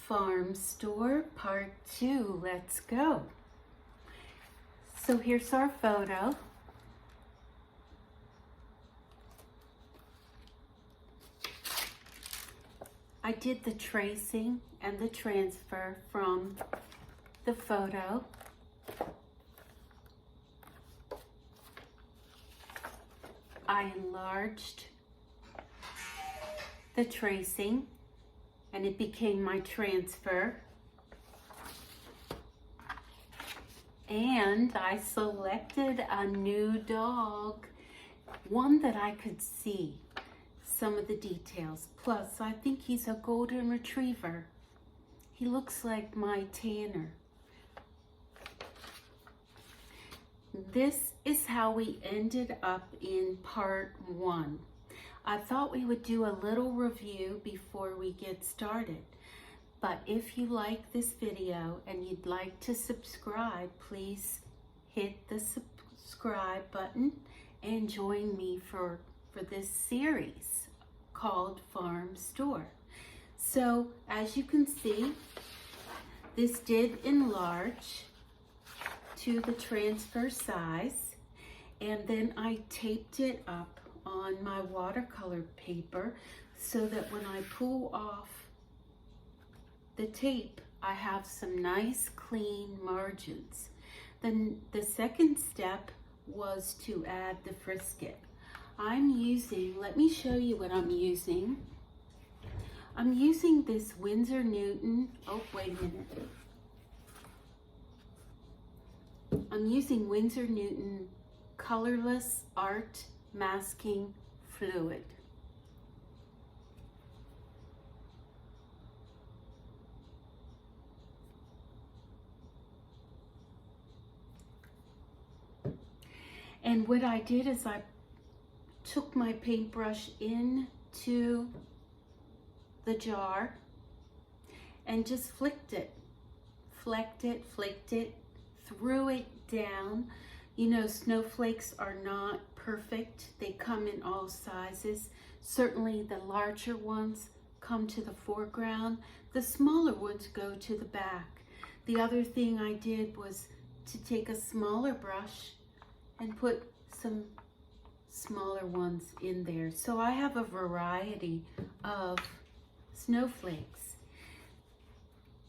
Farm Store Part 2. Let's go. So here's our photo. I did the tracing and the transfer from the photo. I enlarged the tracing and it became my transfer. And I selected a new dog, one that I could see some of the details. Plus, I think he's a golden retriever. He looks like my Tanner. This is how we ended up in part 1. I thought we would do a little review before we get started. But if you like this video and you'd like to subscribe, please hit the subscribe button and join me for this series called Farm Store. So as you can see, this did enlarge to the transfer size, and then I taped it up on my watercolor paper so that when I pull off the tape, I have some nice clean margins. Then the second step was to add the frisket. I'm using, let me show you what I'm using. I'm using this Winsor Newton, oh wait a minute. I'm using Winsor Newton Colorless Art Masking Fluid. And what I did is I took my paintbrush into the jar and just flicked it, flaked it, threw it down. You know, snowflakes are not perfect. They come in all sizes. Certainly the larger ones come to the foreground. The smaller ones go to the back. The other thing I did was to take a smaller brush and put some smaller ones in there. So I have a variety of snowflakes.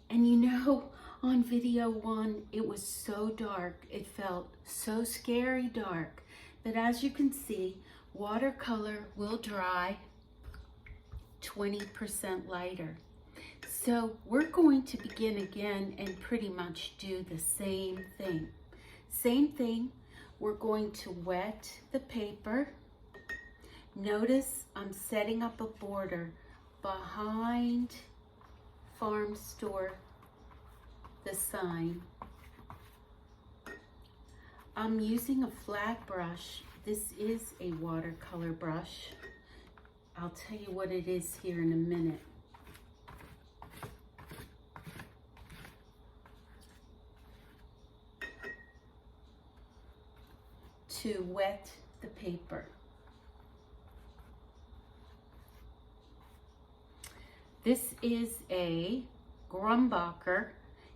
And you know, on video 1, it was so dark. It felt so scary dark. But as you can see, watercolor will dry 20% lighter. So we're going to begin again and pretty much do the same thing. Same thing, we're going to wet the paper. Notice I'm setting up a border behind Farm Store, the sign. I'm using a flat brush. This is a watercolor brush. I'll tell you what it is here in a minute. To wet the paper. This is a Grumbacher.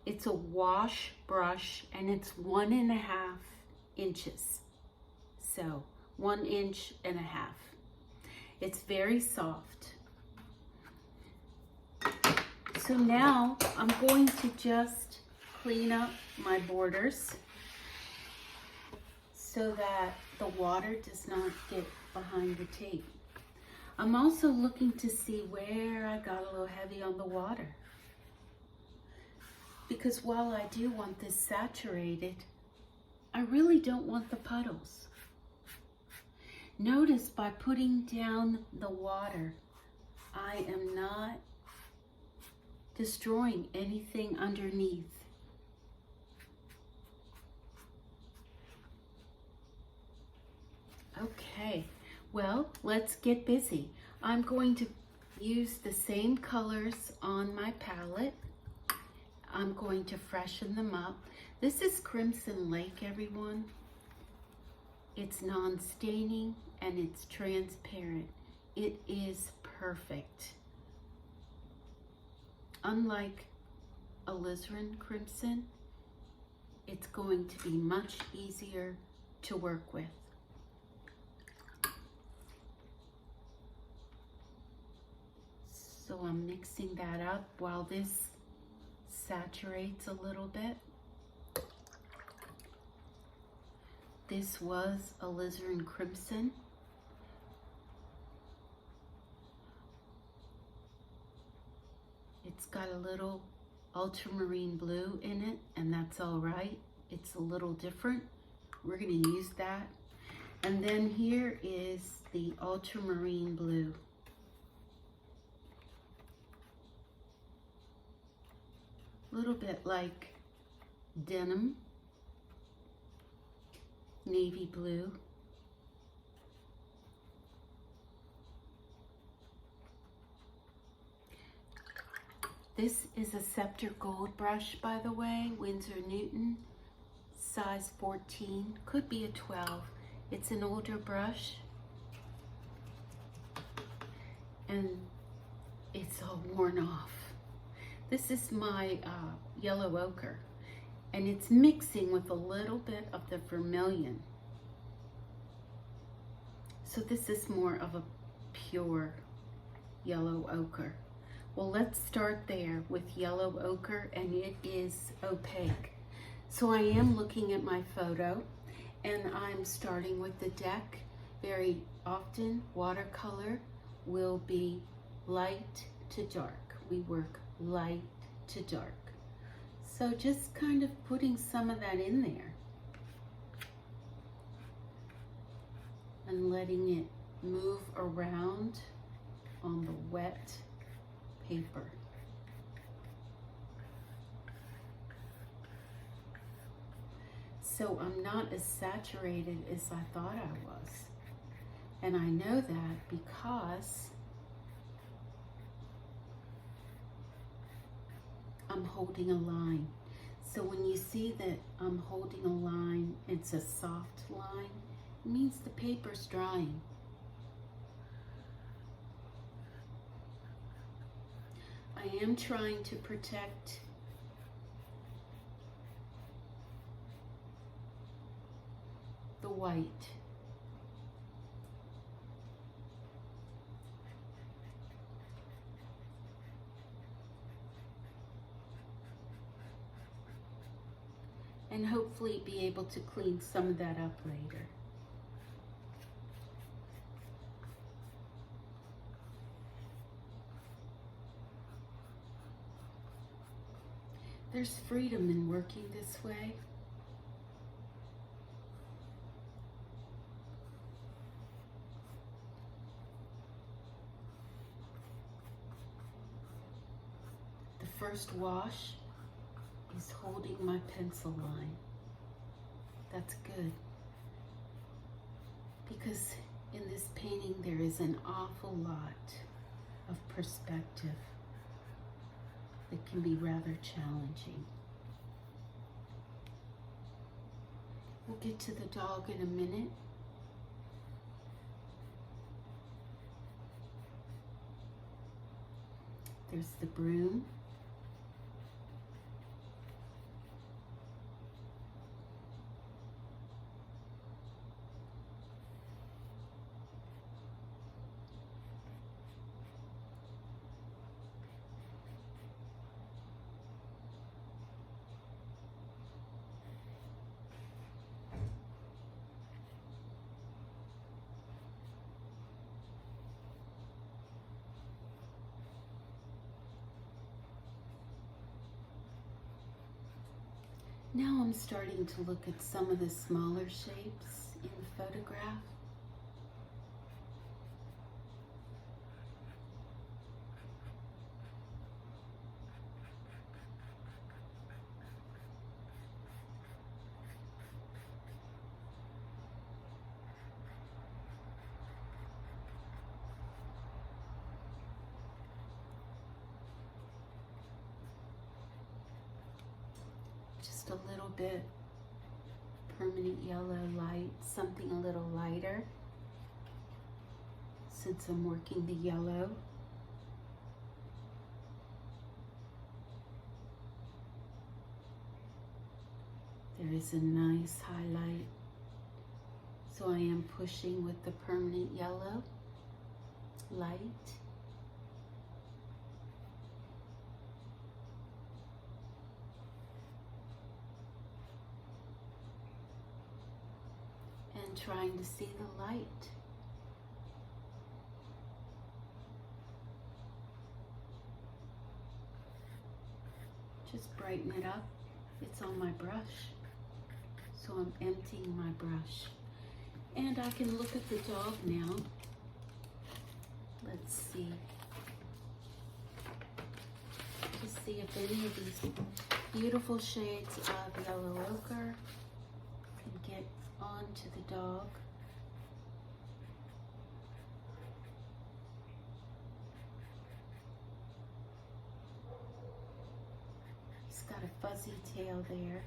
It's a wash brush and it's 1.5 inches. So 1.5 inches. It's very soft. So now I'm going to just clean up my borders so that the water does not get behind the tape. I'm also looking to see where I got a little heavy on the water. Because while I do want this saturated, I really don't want the puddles. Notice by putting down the water, I am not destroying anything underneath. Okay, well, let's get busy. I'm going to use the same colors on my palette. I'm going to freshen them up. This is Crimson Lake, everyone. It's non-staining and it's transparent. It is perfect. unlike alizarin crimson, it's going to be much easier to work with. So I'm mixing that up while this saturates a little bit. This was alizarin crimson. It's got a little ultramarine blue in it, and that's all right. It's a little different. We're going to use that. And then here is the ultramarine blue. A little bit like denim, navy blue. This is a Scepter Gold brush, by the way, Winsor Newton, size 14, could be a 12. It's an older brush, and it's all worn off. This is my yellow ochre, and it's mixing with a little bit of the vermilion. So this is more of a pure yellow ochre. Well, let's start there with yellow ochre, and it is opaque. So I am looking at my photo, and I'm starting with the deck. Very often, watercolor will be light to dark. We work light to dark. So just kind of putting some of that in there and letting it move around on the wet paper. So I'm not as saturated as I thought I was. And I know that because I'm holding a line. So when you see that I'm holding a line, it's a soft line, it means the paper's drying. I am trying to protect the white. And hopefully be able to clean some of that up later. There's freedom in working this way. The first wash is holding my pencil line. That's good. Because in this painting there is an awful lot of perspective that can be rather challenging. We'll get to the dog in a minute. There's the broom. Now I'm starting to look at some of the smaller shapes in the photograph. Just a little bit permanent yellow light, something a little lighter, since I'm working the yellow. There is a nice highlight. So I am pushing with the permanent yellow light. And trying to see the light. Just brighten it up. It's on my brush. So I'm emptying my brush. And I can look at the dog now. Let's see. To see if any of these beautiful shades of yellow ochre can get onto the dog. He's got a fuzzy tail there.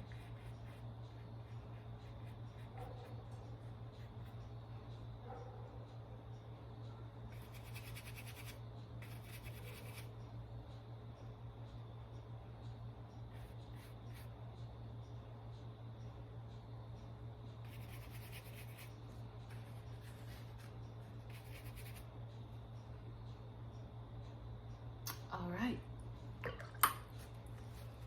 All right,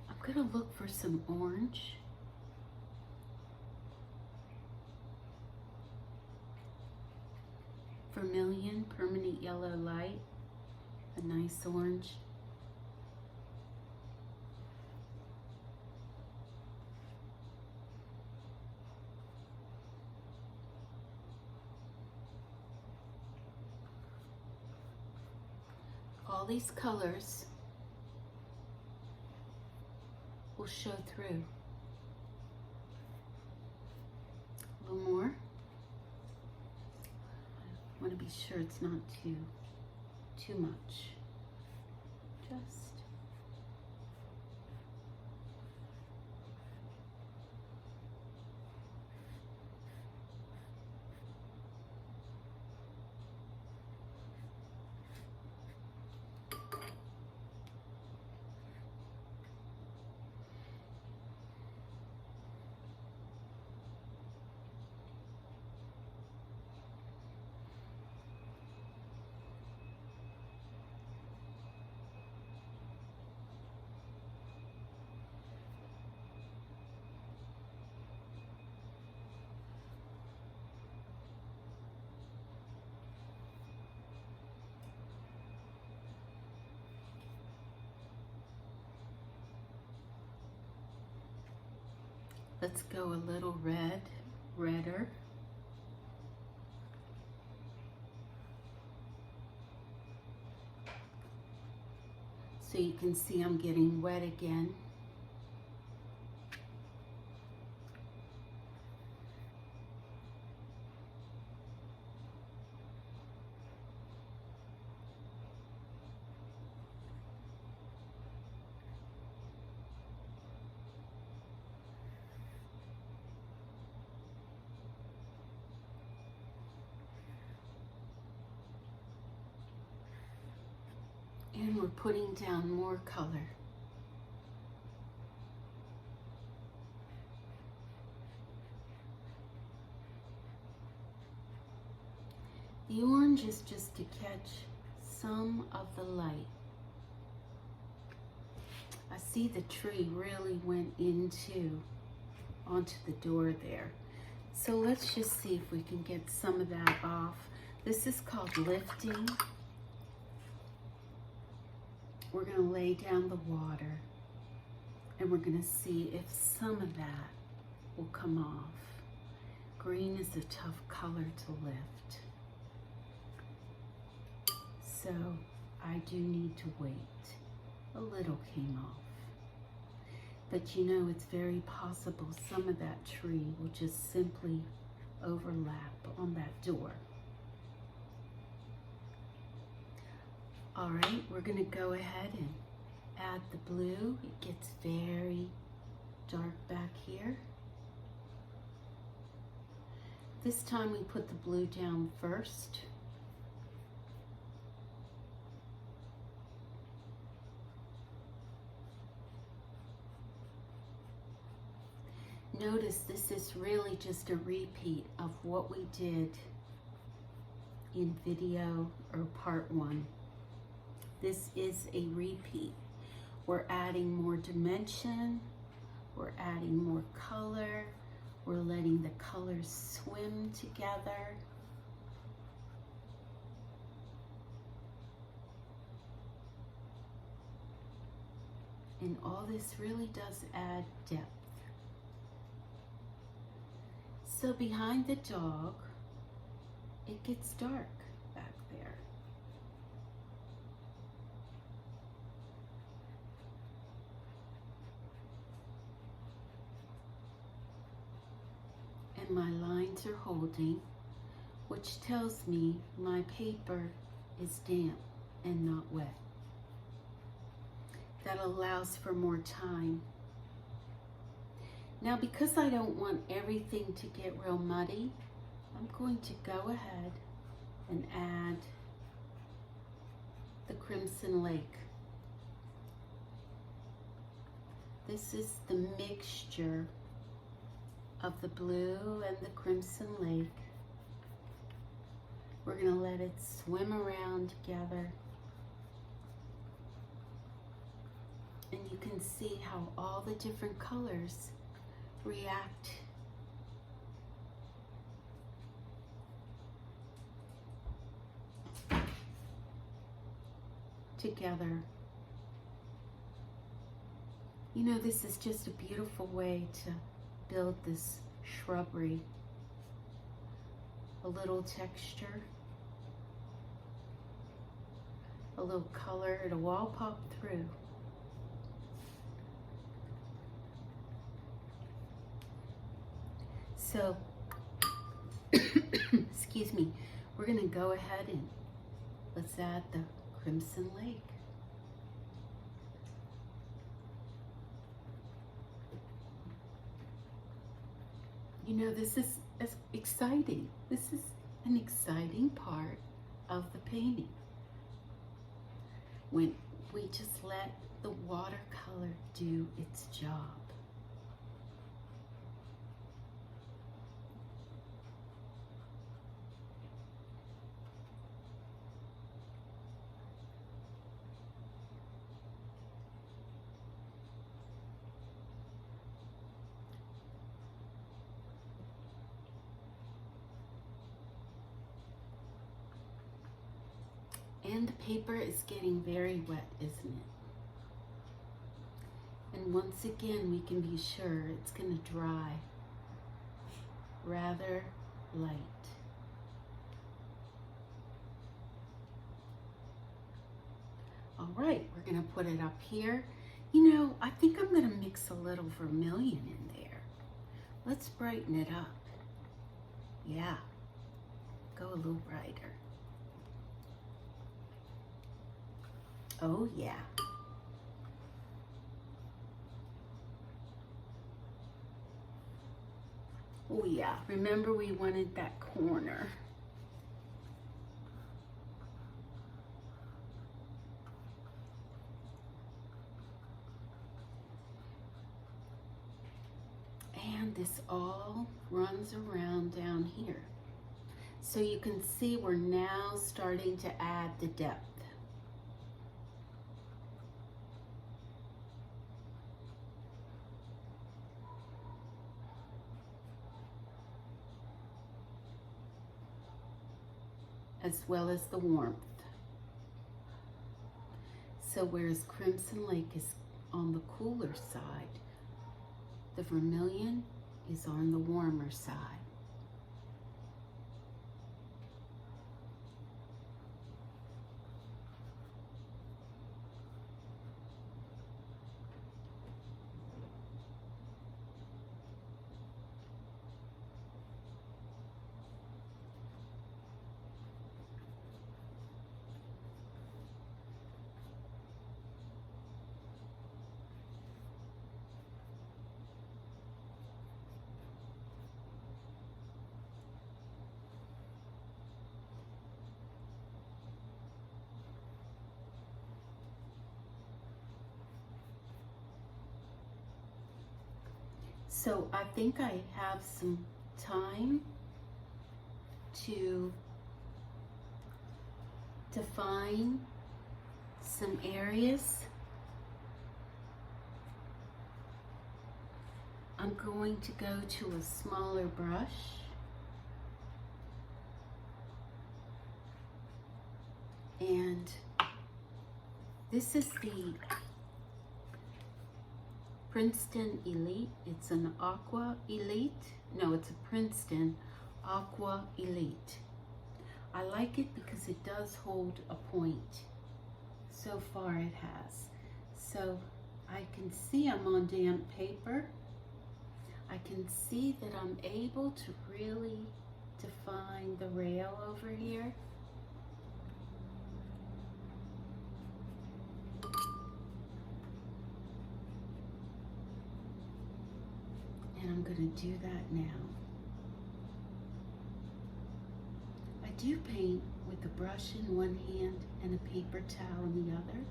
I'm gonna look for some orange. Vermilion, permanent yellow light, a nice orange. All these colors will show through. A little more. I want to be sure it's not too much. Just let's go a little redder. So you can see I'm getting wet again. And we're putting down more color. The orange is just to catch some of the light. I see the tree really went onto the door there. So let's just see if we can get some of that off. This is called lifting. We're going to lay down the water and we're going to see if some of that will come off. Green is a tough color to lift. So I do need to wait. A little came off. But you know, it's very possible some of that tree will just simply overlap on that door. All right, we're gonna go ahead and add the blue. It gets very dark back here. This time we put the blue down first. Notice this is really just a repeat of what we did in video or part 1. This is a repeat. We're adding more dimension, we're adding more color, we're letting the colors swim together. And all this really does add depth. So behind the dog, it gets dark back there. And my lines are holding, which tells me my paper is damp and not wet. That allows for more time. Now, because I don't want everything to get real muddy, I'm going to go ahead and add the Crimson Lake. This is the mixture of the blue and the Crimson Lake. We're going to let it swim around together. And you can see how all the different colors react together. You know, this is just a beautiful way to build this shrubbery. A little texture, a little color, it'll all pop through. So, excuse me, we're going to go ahead and let's add the Crimson Lake. You know, this is exciting. This is an exciting part of the painting. When we just let the watercolor do its job. And the paper is getting very wet, isn't it? And once again, we can be sure it's going to dry rather light. All right, we're going to put it up here. You know, I think I'm going to mix a little vermilion in there. Let's brighten it up. Yeah, go a little brighter. Oh yeah. Oh yeah. Remember, we wanted that corner. And this all runs around down here. So you can see we're now starting to add the depth. As well as the warmth. So whereas Crimson Lake is on the cooler side, the vermilion is on the warmer side. So I think I have some time to define some areas. I'm going to go to a smaller brush and this is the Princeton Elite. It's an Aqua Elite. No, it's a Princeton Aqua Elite. I like it because it does hold a point. So far it has. So I can see I'm on damp paper. I can see that I'm able to really define the rail over here. And I'm going to do that now. I do paint with a brush in one hand and a paper towel in the other.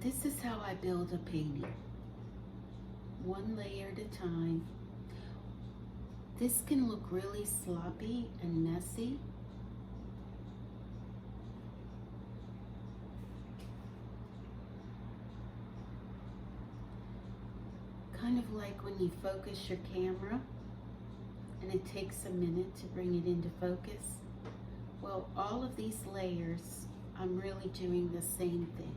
This is how I build a painting, one layer at a time. This can look really sloppy and messy. Kind of like when you focus your camera and it takes a minute to bring it into focus. Well, all of these layers, I'm really doing the same thing.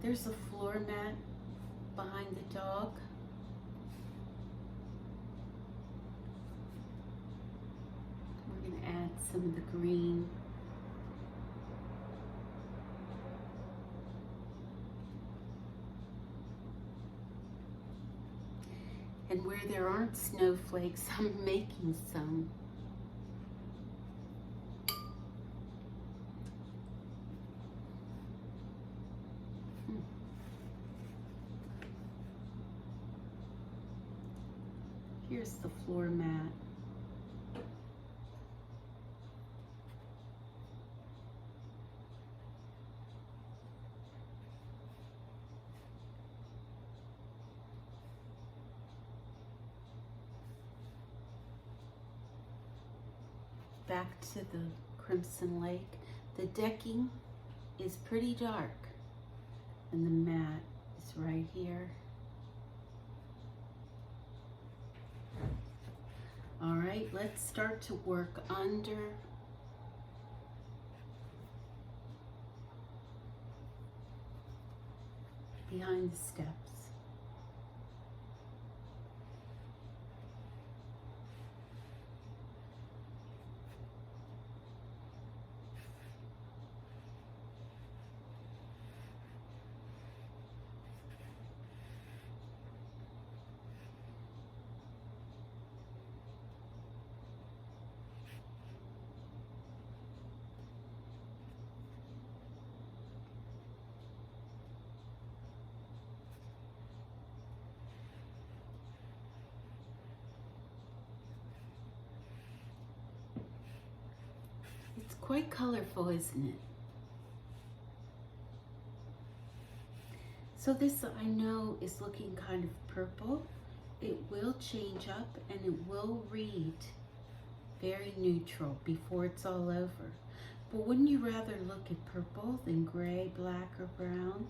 There's a floor mat behind the dog. We're going to add some of the green. And where there aren't snowflakes, I'm making some. Here's the floor mat. Back to the Crimson Lake. The decking is pretty dark and the mat is right here. All right, let's start to work under behind the steps. It's quite colorful, isn't it? So this I know is looking kind of purple. It will change up and it will read very neutral before it's all over. But wouldn't you rather look at purple than gray, black, or brown?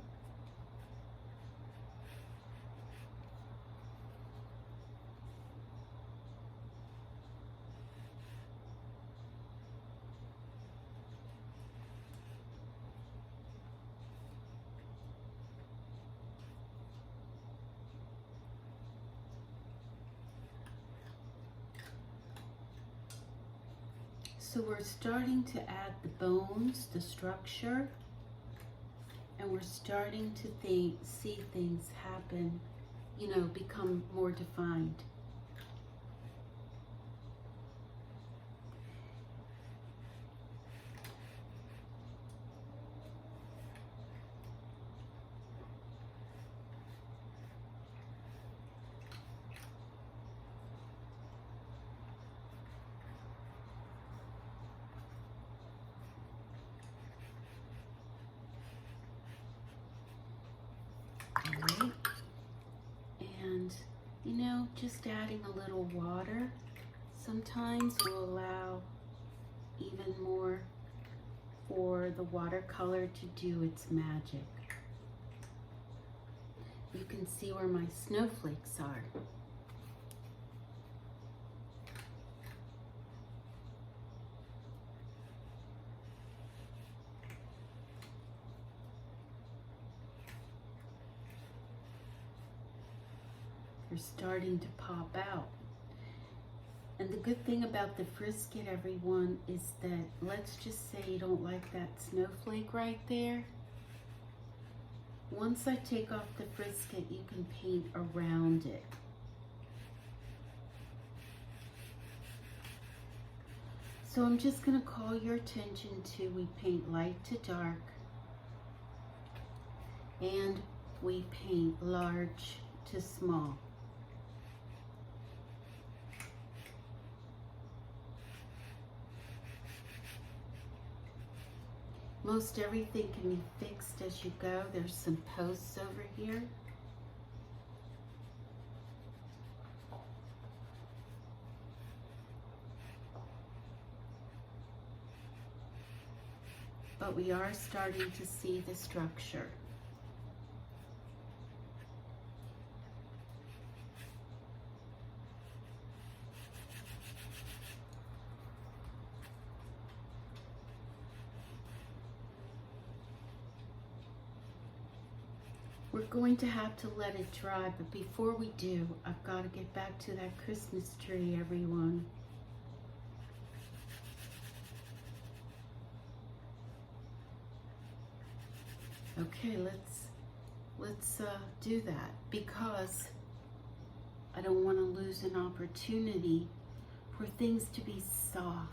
So we're starting to add the bones, the structure, and we're starting to see things happen, you know, become more defined. Alright, and you know, just adding a little water sometimes will allow even more for the watercolor to do its magic. You can see where my snowflakes are. They're starting to pop out. And the good thing about the frisket, everyone, is that let's just say you don't like that snowflake right there. Once I take off the frisket, you can paint around it. So I'm just going to call your attention to, we paint light to dark, and we paint large to small. Most everything can be fixed as you go. There's some posts over here. But we are starting to see the structure. We're going to have to let it dry, but before we do, I've got to get back to that Christmas tree, everyone. Okay, let's do that, because I don't want to lose an opportunity for things to be soft.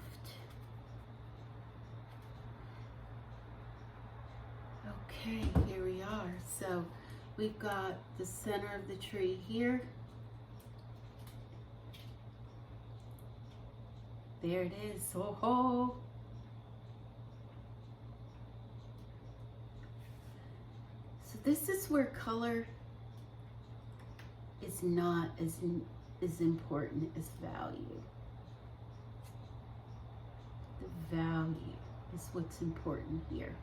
Okay, here we are. So we've got the center of the tree here. There it is. Oh ho! So this is where color is not as important as value. The value is what's important here.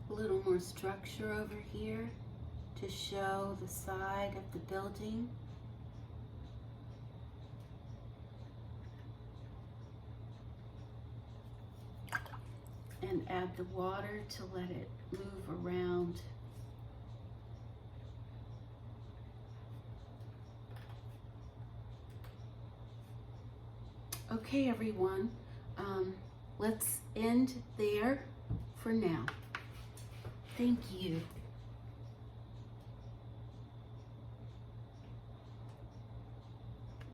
A little more structure over here to show the side of the building. And add the water to let it move around. Okay, everyone, let's end there for now. Thank you.